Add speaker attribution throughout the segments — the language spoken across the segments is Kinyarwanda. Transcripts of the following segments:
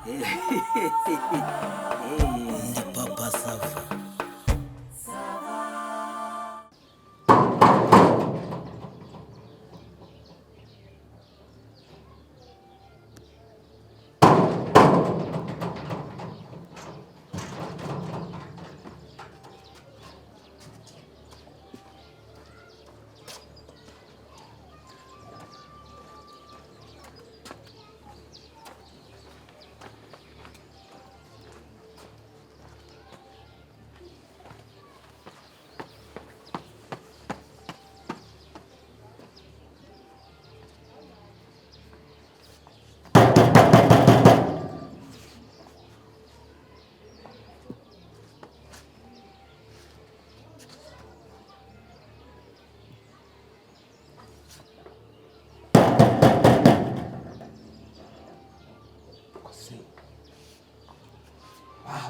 Speaker 1: Ndi Papa Sava.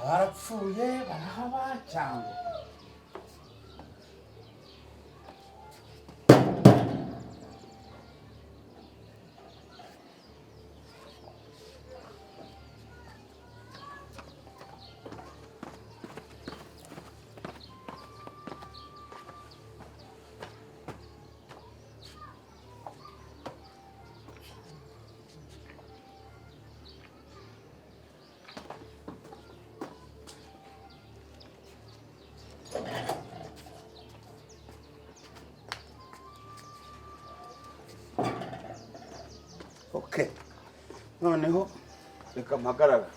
Speaker 2: barapfuye barahaba cyangwa noneho reka mpagarara.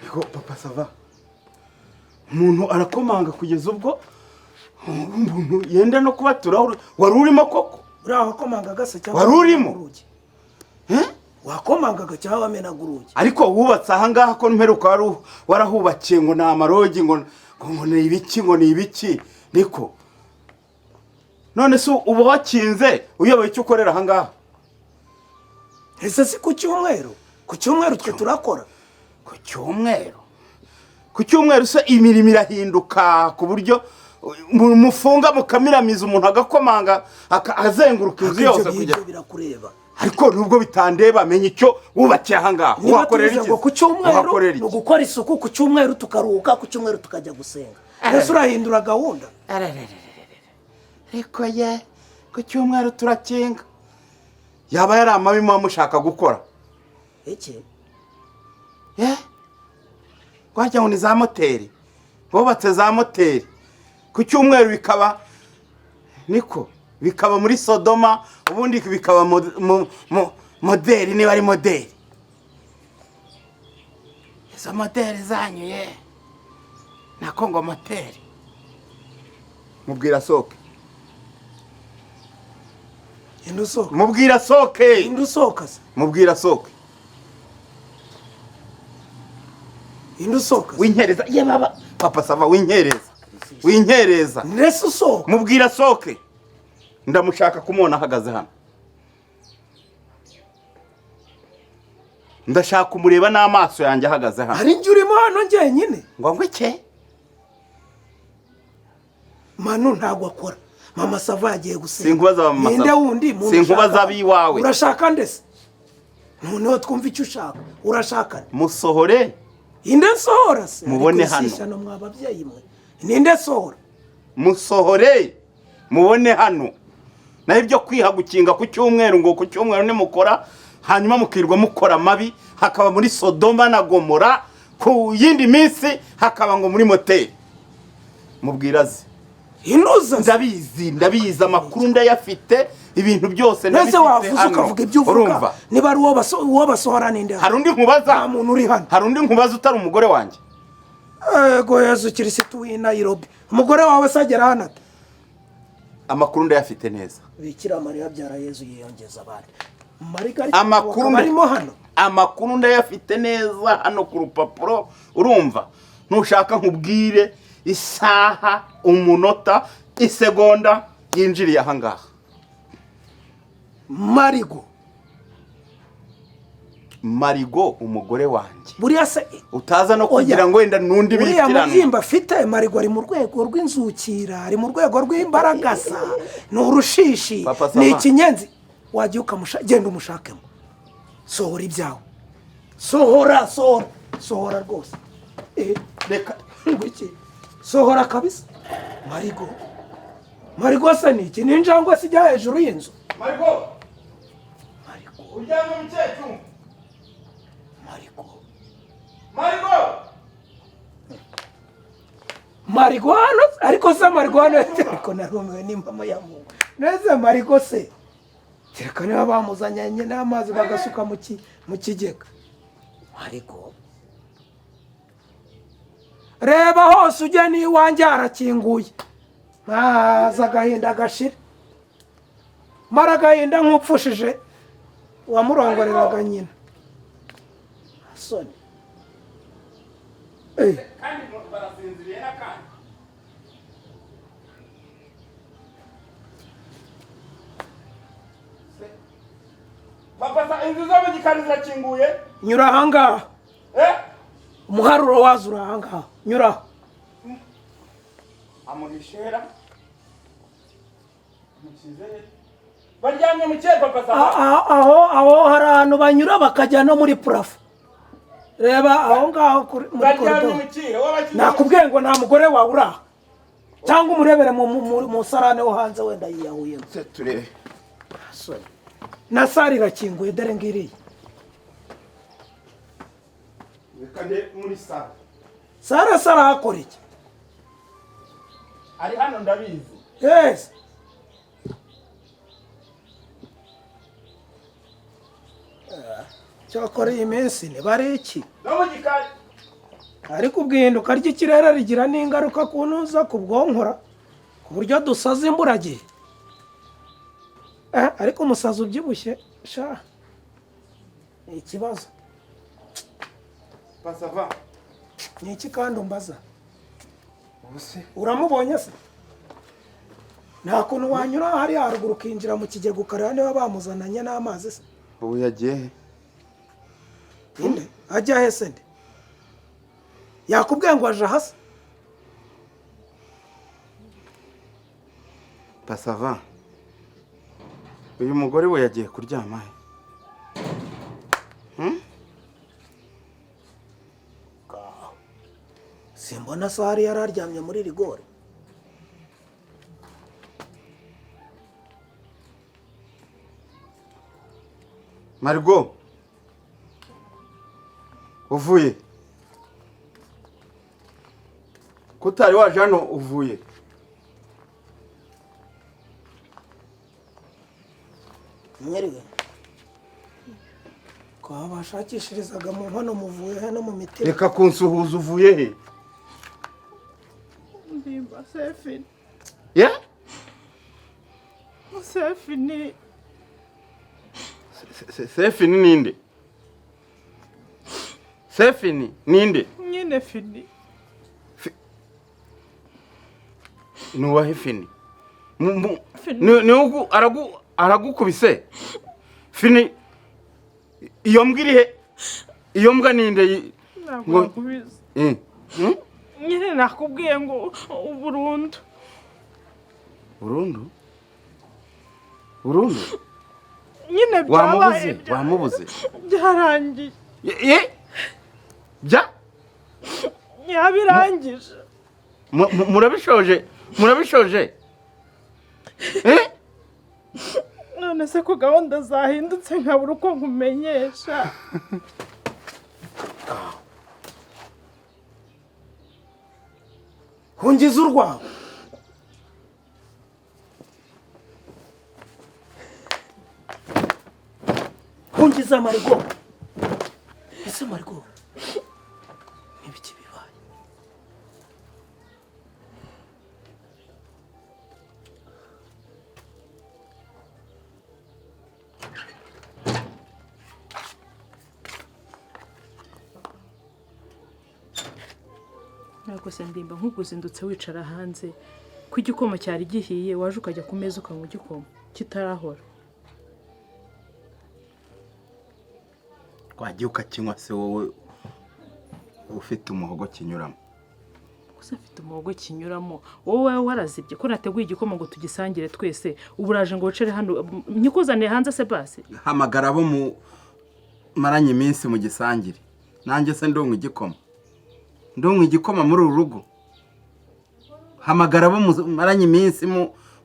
Speaker 2: Niko Papa Sava, umuntu arakomanga kugeza ubwo umuntu yenda no kubatura. Wari urimo koko?
Speaker 1: Uraho komanga gase cyangwa
Speaker 2: wari urimo?
Speaker 1: Wakomangaga cyangwa wamenaga urugi?
Speaker 2: Ariko wubatse aha ngaha ko mperuka warahubakiye ngo na amarogi ngo ni ibiki ngo ni ibiki niko. None se ubu wakinze uyoboye icyo ukorera aha ngaha?
Speaker 1: Ese si ku cyumweru? Ku cyumweru twe turakora.
Speaker 2: Ku cyumweru? Ku cyumweru se imirimo irahinduka ku buryo mufunga mukamiramiza umuntu agakomanga azenguruka inzu yose
Speaker 1: kujya birakureba.
Speaker 2: Ariko nubwo bitandeba menye icyo wubakiye aha ngaha.
Speaker 1: Wakorera iki? Ku cyumweru no gukora isuku, ku cyumweru tukaruhuka, ku cyumweru tukajya gusenga. Ese urahindura gahunda?
Speaker 2: Ariko ye ku cyumweru turakinga. Yaba yari amabi mushaka gukora
Speaker 1: iki?
Speaker 2: Wajya ngo ni za moteri, bubatse za moteri ku cyumweru bikaba niko bikaba muri Sodoma, ubundi bikaba moderi. Niba ari moderi, izo moderi zanyuye nako ngo moteri. Mubwira soke.
Speaker 1: Indusoka.
Speaker 2: Mubwira soke.
Speaker 1: Indusoka se.
Speaker 2: Mubwira soke.
Speaker 1: Indusoka.
Speaker 2: Winkereza. Ye baba Papa Sava winkereza. Winkereza.
Speaker 1: Nese soka.
Speaker 2: Mubwira soke. Ndamushaka kumona ahagaze hano. Ndashaka kumureba n'amaso yanjye ahagaze hano.
Speaker 1: Ari njye urimo hano njye nyine.
Speaker 2: Ngo iki?
Speaker 1: Manu ntago akora. Mama Sava yagiye gusenga.
Speaker 2: Sinkubaza mama Sava.
Speaker 1: Ninde wundi mu?
Speaker 2: Sinkubaza biwawe.
Speaker 1: Urashaka ndese? Noneho twumva icyo ushaka. Urashaka?
Speaker 2: Musohore.
Speaker 1: Inde sohora se.
Speaker 2: Mubone hano.
Speaker 1: Sishano mwababyeyi mwe. Ninde sohora?
Speaker 2: Musohore. Mubone hano. Na ibyo kwihagukinga ku cyumweru ngo ku cyumweru ni mukora hanyuma mukirwa mukora mabi, hakaba muri Sodoma na Gomora, ku yindi minsi hakaba ngo muri moteri. Mubwiraze.
Speaker 1: Inuza
Speaker 2: ndabizi amakuru ndayafite, ibintu byose
Speaker 1: ndabifite. Nese wavuze ukavuga ibyo uvuga. Niba ari uwo basohora ninde?
Speaker 2: Hari undi nkubaza?
Speaker 1: Nta muntu uri hano.
Speaker 2: Hari undi nkubaza utari umugore wanjye?
Speaker 1: Ego Yesu Kristo w'i Nairobi. Umugore wawe sagera hano.
Speaker 2: Amakuru ndayafite neza.
Speaker 1: Bikira Mariya byara Yesu yiyongeza abandi.
Speaker 2: Amakuru ndayafite neza hano ku rupapuro. Urumva? Nushaka nkubwire isaha, umunota, isegonda yinjiriye aha ngaha. Marigo umugore wanjye.
Speaker 1: Buriya se
Speaker 2: utaza no kugira ngo wenda nundi bitirana.
Speaker 1: Buriya muzimba afite Marigo ari mu rwego rw'inzukira, ari mu rwego rw'imbaragasa, n'urushishi, ni ikinyenzi. wagiye genda umushakemo. Sohora ibyawe, sohora rwose. Reka ngwiki sohora kabisa. Marigo se ni iki? Ninjangwe se ijya hejuru y'inzu?
Speaker 2: Marigo uryamye mu cyecu.
Speaker 1: Marigo hano ariko se Marigo hano ariko narumiwe n'impamo ya Mungu. Neze Marigo se reka niba bamuzanye n'amazi bagasuka mu kigega. Marigo reba hose ujya n'iwanjye harakinguye. Maza agahinda gashira. Mara agahinda nk'upfushije wamurongoreraga nyina. Soni.
Speaker 2: Kandi barasinziriye n'akandi. Papa inzu zo mu gikari zirakinguye.
Speaker 1: Nyura ahangaha. Umuharuro wazo uri ahangaha. Nyura.
Speaker 2: Amurishera. Baryamye mu cye papa saha.
Speaker 1: Aho hari ahantu banyura bakajya no muri purafo. Reba aho ngaho muri koridoro. Nakubwiye ngo nta mugore wawe uraha. Cyangwa umurebere mu sarane wo hanze wenda yiyahuye.
Speaker 2: Se turebe.
Speaker 1: Soni. Na sari irakinguye dore ngiriye.
Speaker 2: Rekande muri sara.
Speaker 1: Sara hakora iki?
Speaker 2: Ari hano ndabizi.
Speaker 1: Yes. Cyakora iyi minsi ni bari iki?
Speaker 2: No mu gikari.
Speaker 1: Ariko ubwihinduka ry'ikirere rigira n'ingaruka ku ntuza ku bwonkora ku buryo dusaza imburagihe. Ariko umusazi ubyibushye sha ni ikibazo.
Speaker 2: Pasava.
Speaker 1: Ni iki kandi umbaza?
Speaker 2: Ubuse
Speaker 1: uramubonye se? Nta kuntu wanyura hari haruguru ukinjira mu kigega ukareba niba bamuzananye n'amazi se?
Speaker 2: Ubu yagiye he?
Speaker 1: Inde ajya he se nde? Yakubwiye ngo aje hasi?
Speaker 2: Pasava. Uyu mugore we yagiye kuryama he?
Speaker 1: Simbona sari yararyamye muri rigore.
Speaker 2: Marigo. Uvuye. Kutari waje hano uvuye.
Speaker 1: Mwiriwe. Kwa bashakishirizaga mu nkono muvuye hano mu mitima.
Speaker 2: Reka kunsuhuza uvuye he?
Speaker 3: Ndimba Sefini.
Speaker 2: Yeah?
Speaker 3: Sefini.
Speaker 2: Sefini ninde? Sefini ninde?
Speaker 3: Nyine Fini.
Speaker 2: Nuwahe Fini? Ni ugu aragukubise? Fini iyo mbwiri he? Iyo mbwa ninde?
Speaker 3: Ntabwo nakubizi. Nyine nakubwiye ngo burundu.
Speaker 2: Burundu? Burundu?
Speaker 3: Nyine byabaye.
Speaker 2: Wamubuze?
Speaker 3: Byarangiye.
Speaker 2: Bya?
Speaker 3: Yabirangije.
Speaker 2: Murabishoje?
Speaker 3: None se ko gahunda zahindutse nkabura uko nkumenyesha.
Speaker 1: Hungiza urwawe. Hungiza Marigo. Ese Marigo. Nibiki bibaye?
Speaker 3: Nako se Ndimba nk'ukuzindutse wicara hanze ku igikoma cyari gihiye waje ukajya ku meza ukanywa igikoma kitarahora.
Speaker 2: Wagiye ukakinywa se wowe ufite umuhogo kinyuramo?
Speaker 3: gusa afite umuhogo kinyuramo wowe warazibye ko nateguye igikoma ngo tugisangire twese uburaje ngo wicare hano nyikuzaniye hanze se basi
Speaker 2: hamagara abo mu maranye iminsi mu gisangire nanjye se ndonka igikoma muri uru rugo hamagara abo maranye iminsi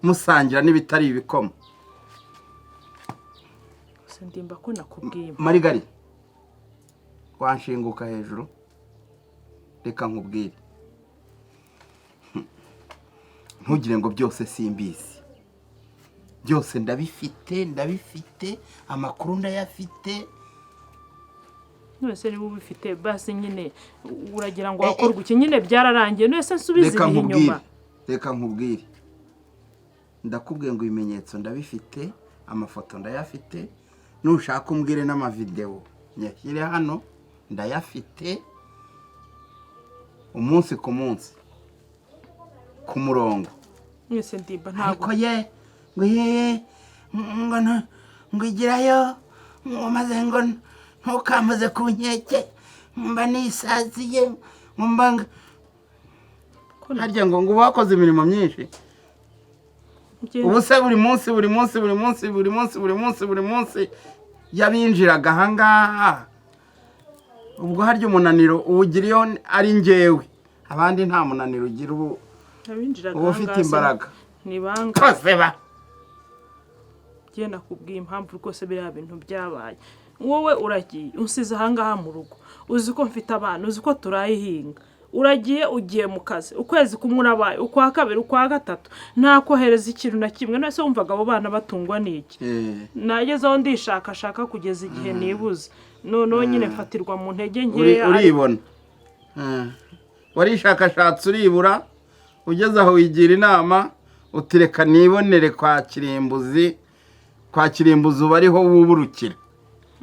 Speaker 2: musangira n'ibitari ibikoma
Speaker 3: gusa ndimba ko nakubwiye
Speaker 2: Marigari wanshinguka hejuru reka nkubwire ntugire ngo byose simbizi byose ndabifite amakuru ndayafite
Speaker 3: nose niba ubifite basi nyine uragira ngo wakorwe iki nyine byararangiye nose nsubize ibihe inyuma
Speaker 2: reka nkubwire ndakubwiye ngo ibimenyetso ndabifite amafoto ndayafite nushaka umbwire n'amavideo nyashyire hano ndayafite umunsi ku munsi ku murongo
Speaker 3: mwese ndimba ntabwo
Speaker 2: ngo igirayo ngo maze ngo ntukamaze ku nkeke mba nisaziye mba harya ngo wakoze imirimo myinshi ubu se buri munsi yabinjiraga ahangaha ubwo harya umunaniro uwugiriyeho ari njyewe abandi nta munaniro ugira ubu ufite imbaraga
Speaker 3: ni banga
Speaker 2: kose ba
Speaker 3: genda kubwiye impamvu rwose biriya bintu byabaye wowe uragiye usize ahangaha mu rugo uzi ko mfite abana uzi ko turayihinga uragiye ugiye mu kazi ukwezi kumwe urabaye ukwa kabiri ukwa gatatu nta kohereza ikintu na kimwe nose wumvaga abo bana batungwa n'iki nagezeho ndishakashaka kugeza igihe nibuze noneho nyine mfatirwa mu ntege nkeya
Speaker 2: uribona warishakashatse uribura ugeze aho wigira inama utireka nibonere kwa kirimbuzi uba ariho wuburukira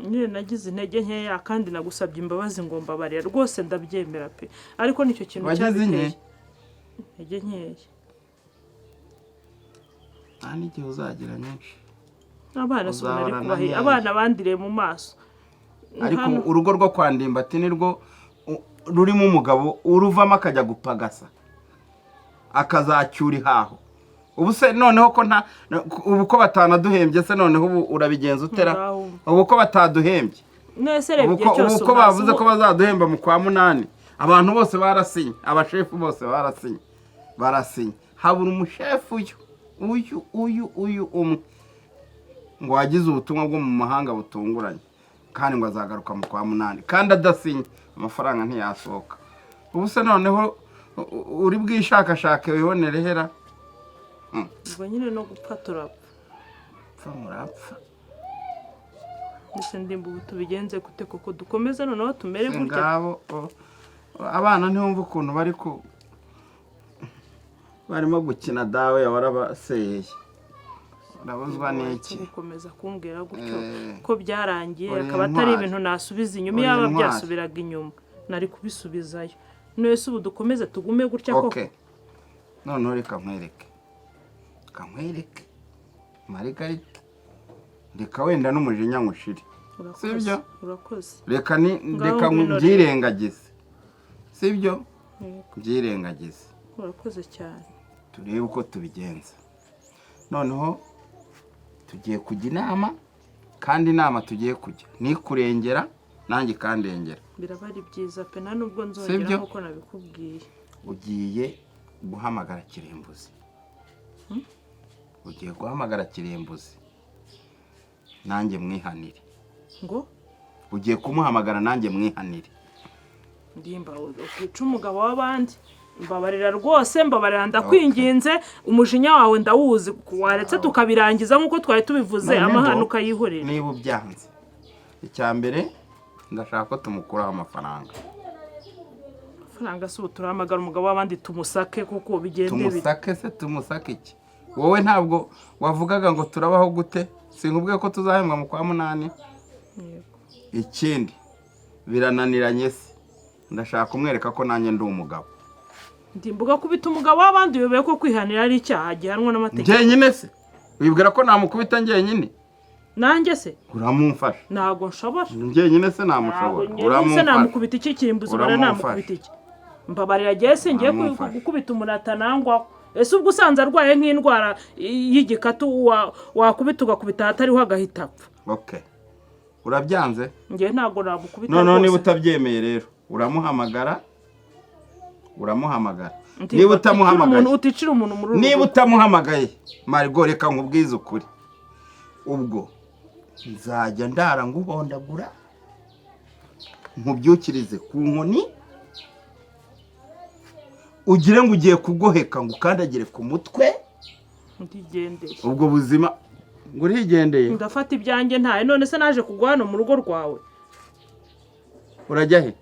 Speaker 3: nyine nagize intege nkeya kandi nagusabye imbabazi ngo mbabarira rwose ndabyemera pe ariko nicyo kintu cyabiteye intege nkeya
Speaker 2: nta n'igihe uzagira nyinshi
Speaker 3: abana sonari kubahe abana bandiriye mu maso
Speaker 2: ariko urugo rwo kwa Ndimbati nirwo rurimo umugabo uruvamo akajya gupagasa akazacyura ihaho ubu se noneho ko ubu ko batanaduhembye se noneho ubu urabigenza utera ubu ko bataduhembye ubu ko bavuze ko bazaduhemba mu kwa munani abantu bose barasinye abashefu bose barasinye habura umushefu uyu umwe ngo wagize ubutumwa bwo mu mahanga butunguranye kandi ngo azagaruka mu kwa munani kandi adasinye amafaranga ntiyasohoka ubu se noneho uri bwishakashake wibonere hera
Speaker 3: ubwo nyine no gupfa turapfa
Speaker 2: murapfa
Speaker 3: ese ndimba ubu tubigenze gute koko dukomeze noneho tumere gutya
Speaker 2: ngabo abana ntibumva ukuntu barimo gukina dawe warabaseye urabuzwa n'iki
Speaker 3: gukomeza kumbwira gutyo ko byarangiye akaba atari ibintu nasubiza inyuma yaba byasubiraga inyuma nari kubisubizayo nese ubu dukomeze tugume gutya koko
Speaker 2: noneho reka nkwereke Margarita reka wenda n'umujinya nkushire sibyo
Speaker 3: urakoze
Speaker 2: reka mbyirengagize sibyo mbyirengagize
Speaker 3: urakoze cyane
Speaker 2: turebe uko tubigenza noneho tugiye kujya inama kandi inama tugiye kujya ni kurengera nanjye kandengera
Speaker 3: biraba ari byiza pe nta nubwo nzongera nkuko nabikubwiye
Speaker 2: ugiye guhamagara Kirimbuzi ugiye guhamagara Kirimbuzi nanjye mwihanire
Speaker 3: ngo
Speaker 2: ugiye kumuhamagara nanjye mwihanire
Speaker 3: ndimba ukica umugabo w'abandi mbabarira rwose mbabarira ndakwinginze umujinya wawe ndawuzi waretse tukabirangiza nkuko twari tubivuze amahano ukayihorera
Speaker 2: niba ubyanze icyambere ndashaka ko tumukuraho amafaranga
Speaker 3: se ubu turahamagara umugabo w'abandi tumusake kuko bigende
Speaker 2: tumusake iki wowe ntabwo wavugaga ngo turabaho gute sinkubwiye ko tuzahembwa mu kwa munani ikindi birananiranye se ndashaka kumwereka ko nanjye ndi umugabo
Speaker 3: ndimbuga kubita umugabo w'abandi uyoboye ko kwihanira ari icyaha gihanwa n'amategeko
Speaker 2: njyenyine se wibwira ko namukubita njyenyine
Speaker 3: nanjye se
Speaker 2: uramumfasha
Speaker 3: ntago nshobora
Speaker 2: njyenyine se namushobora
Speaker 3: uramumfasha namukubita iki Kirimbuzi ubona namukubita iki mbabarira giye singiye gukubita umuntu atanangwaho. Ese ubwo usanze arwaye nk'indwara y'igikatu wakubita ugakubita hatariho agahita apfa.
Speaker 2: Okay, urabyanze?
Speaker 3: Ngiye ntabwo namukubita
Speaker 2: rwose. Niba utabyemeye rero uramuhamagara. Niba utamuhamagaye
Speaker 3: uticira umuntu muri urugo.
Speaker 2: Niba utamuhamagaye Marigo reka nkubwize ukuri. Ubwo nzajya ndara nguhondagura nkubyukirize ku nkoni ugire ngo ugiye kugoheka ngo ukandagire ku mutwe
Speaker 3: ndigendeye.
Speaker 2: Ubwo buzima ngo urigendeye.
Speaker 3: Ndafata ibyanjye ntaye none se naje kugwa hano mu rugo rwawe.
Speaker 2: Urajya he?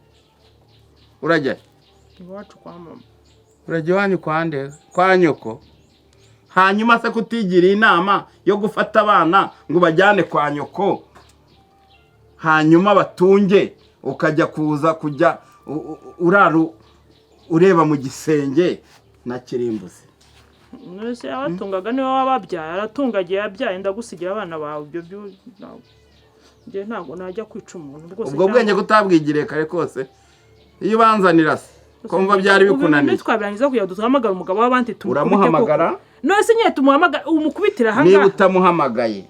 Speaker 3: Iwacu kwa mama.
Speaker 2: Urajya wanyu kwande? Kwa nyoko? Hanyuma se kutigira inama yo gufata abana ngo bajyane kwa nyoko hanyuma batunge ukajya kuza kujya uraru ureba mu gisenge na kirimbuzi.
Speaker 3: Nese abatungaga niwe wababyaye aratungagiye yabyaye ndagusigira abana bawe ibyo nje ntago najya kwica umuntu rwose.
Speaker 2: Ubwo bwenge kutabwigire kare kose iyo banzanira se kumva byari bikunaniye.
Speaker 3: Twabirangiza kuya duhamagara umugabo w'abandi
Speaker 2: uramuhamagara.
Speaker 3: Nese nye tumuhamagara umukubitira hanga.
Speaker 2: Niba utamuhamagaye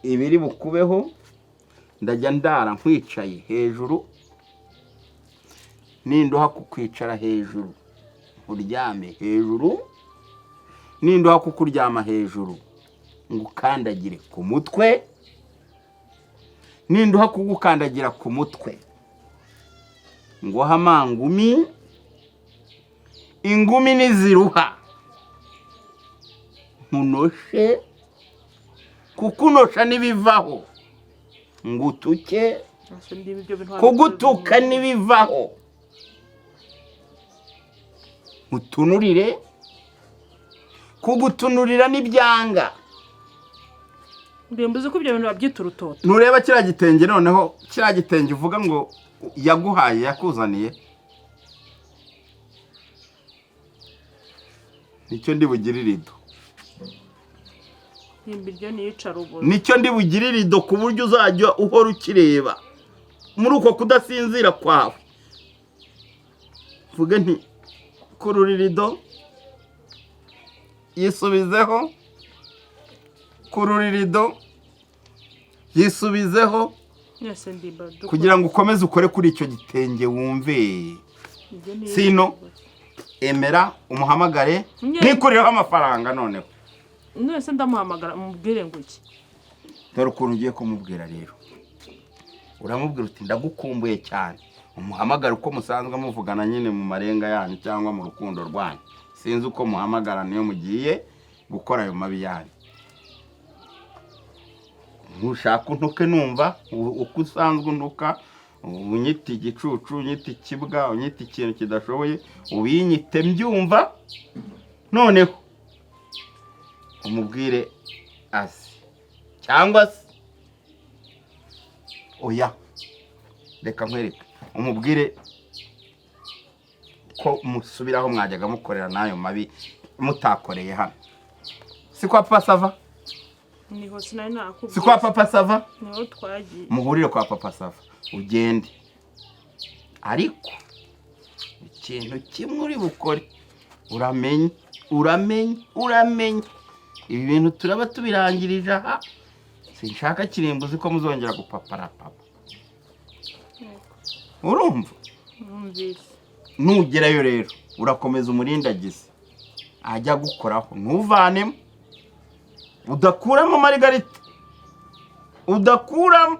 Speaker 2: ibiri bukubeho ndajya ndara nkwicaye hejuru ninduha kukwicara hejuru uryame hejuru ninduha kukuryama hejuru ngukandagire ku mutwe ninduha kugukandagira ku mutwe nguha amangumi ingumi niziruha nkunoshe kukunosha nibivaho ngutuke kugutuka nibivaho utunurire kugutunurira nibyanga.
Speaker 3: Ndembuze ko ibyo bintu babyita urutoto.
Speaker 2: Nureba kira gitenge noneho kira gitenge uvuga ngo yaguhaye yakuzaniye nicyo ndi bugirirido.
Speaker 3: Nimbiryo niyicara ubuze.
Speaker 2: Nicyo ndi bugirirido ku buryo uzajya uhora ukireba muri uko kudasinzira kwawe. Vuga nti kururirido yisubizeho kururirido yisubizeho kugira ngo ukomeze ukore kuri icyo gitenge wumve. Sino emera umuhamagare nikurireho amafaranga noneho.
Speaker 3: Nese ndamuhamagara umubwire ngo iki.
Speaker 2: Dore ukuntu ugiye kumubwira rero. Uramubwira uti ndagukumbuye cyane. Umuhamagara uko musanzwe muvugana nyine mu marenga yanyu cyangwa mu rukundo rwanyu. Sinzi uko muhamagara niyo mugiye gukora ayo mabi yanyu. Ntushaka untuke numva uko usanzwe untuka unyita igicucu unyita ikibwa unyita ikintu kidashoboye ubinyite mbyumva noneho umubwire asi cyangwa se oya reka nkwereke umubwire ko musubiraho mwajyaga mukorera nayo mabi mutakoreye hano. Si kwa papa Sava?
Speaker 3: Niho sinari nakubwiye.
Speaker 2: Si kwa papa Sava?
Speaker 3: Niho twagiye.
Speaker 2: Muhurire kwa papa Sava ugende. Ariko ikintu kimwe uri bukore uramenye ibi bintu turaba tubirangirije aha. Sinshaka kirimbuzi ko muzongera gupapara papa. Urumva? Nugerayo rero urakomeza umurindagize ajya gukoraho ntuvanemo udakuramo Margarita udakuramo.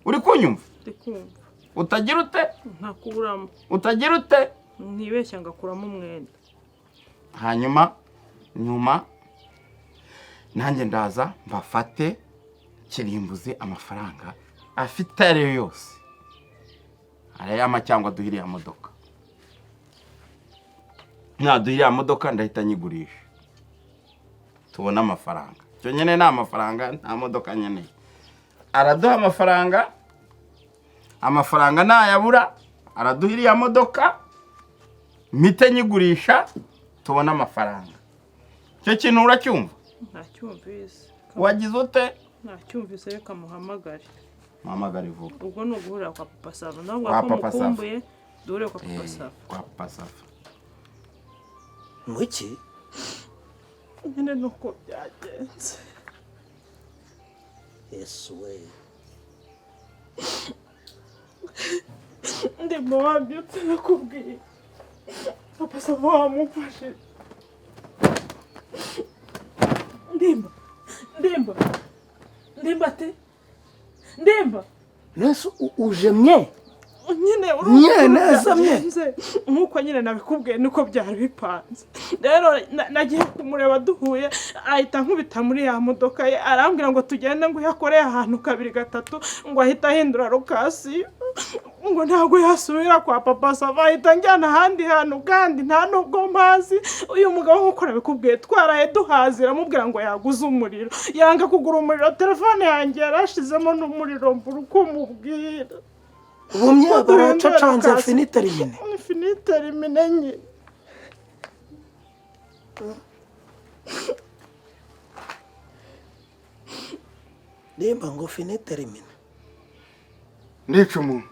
Speaker 2: Uri kunyumva?
Speaker 3: Ndikumva.
Speaker 2: Utagira ute?
Speaker 3: Ntakuramo.
Speaker 2: Utagira ute?
Speaker 3: Nibeshya ngakuramo umwenda.
Speaker 2: Hanyuma nyuma nanjye ndaza mbafate kirimbuzi amafaranga afite ariyo yose arayama cyangwa duhiriye modoka. Duhiriye modoka ndahita nyigurisha tubona amafaranga. Cyo nyene na amafaranga nta modoka nyene. Araduha amafaranga nayabura araduhiriye modoka mite nyigurisha tubona amafaranga. Cyo kintu uracyumva?
Speaker 3: Ntacyumvise.
Speaker 2: Wagize ute?
Speaker 3: Ntacyumvise reka muhamagare.
Speaker 2: Muhamagare vuba.
Speaker 3: Ubwo no guhura kwa papa Sava ndabwo ko mukumbuye. dore kwa papa Safa.
Speaker 2: Kwa papa Safa.
Speaker 1: Muki?
Speaker 3: Nyine nuko byagenze.
Speaker 1: Yesu we.
Speaker 3: Ndimo wabyutse nakubwiye. Papa Safa wamufashe. Ndimba ate? Ndimba.
Speaker 1: Nesu ujemye.
Speaker 3: Nyine
Speaker 1: neza
Speaker 3: nkuko nyine nabikubwiye niko byari bipanze. Rero nagiye kumureba duhuye ahita nkubita muri ya modoka ye arambwira ngo tugende ngo yakoreye ahantu 2-3 ngo ahita ahindura lokasi ngo ntago yasubira kwa papa Safa ahita njyana ahandi hantu kandi nta nubwo mpazi. Uyu mugabo nkuko nabikubwiye twaraye duhazira mubwira ngo yaguze umuriro yanga kugura umuriro telefone yanjye yarashizemo n'umuriro mbura uko mubwira.
Speaker 1: Ubumye baracacanze finiterimine.
Speaker 3: Finiterimine nyine.
Speaker 1: Ndimba ngo finiterimine.
Speaker 2: Ndica umuntu.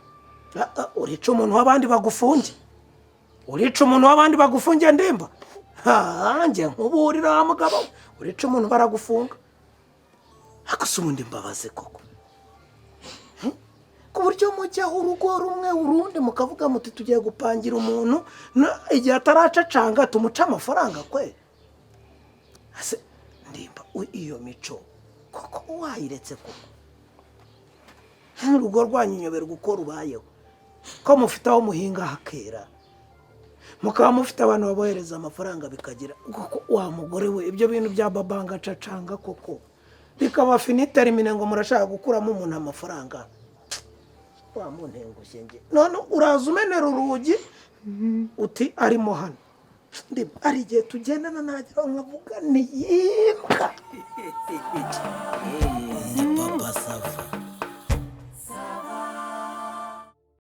Speaker 1: Urica umuntu w'abandi bagufunge. Urica umuntu w'abandi bagufunge Ndimba. Nje nkuburira mugabo. Urica umuntu baragufunga. Akusubundi mbabaze koko. Ku buryo mujya urugo rumwe urundi mukavuga muti tugiye gupangira umuntu igihe ataracacanga tumuca amafaranga kwe. Ase Ndimba iyo mico koko wayiretse koko. Urugo rwanyu nyobera gukora ubayeho. Ko mufite aho muhinga hakera. Mukaba mufite abantu babohereza amafaranga bikagira koko wa mugore we ibyo bintu bya babanga cacanga koko. Bikaba finiterimine ngo murashaka gukuramo umuntu amafaranga. Wa muntengushye nge none uraza umenera urugi uti arimo hano Ndimba ari gihe tugendana nagira nkavuga ni yimbwa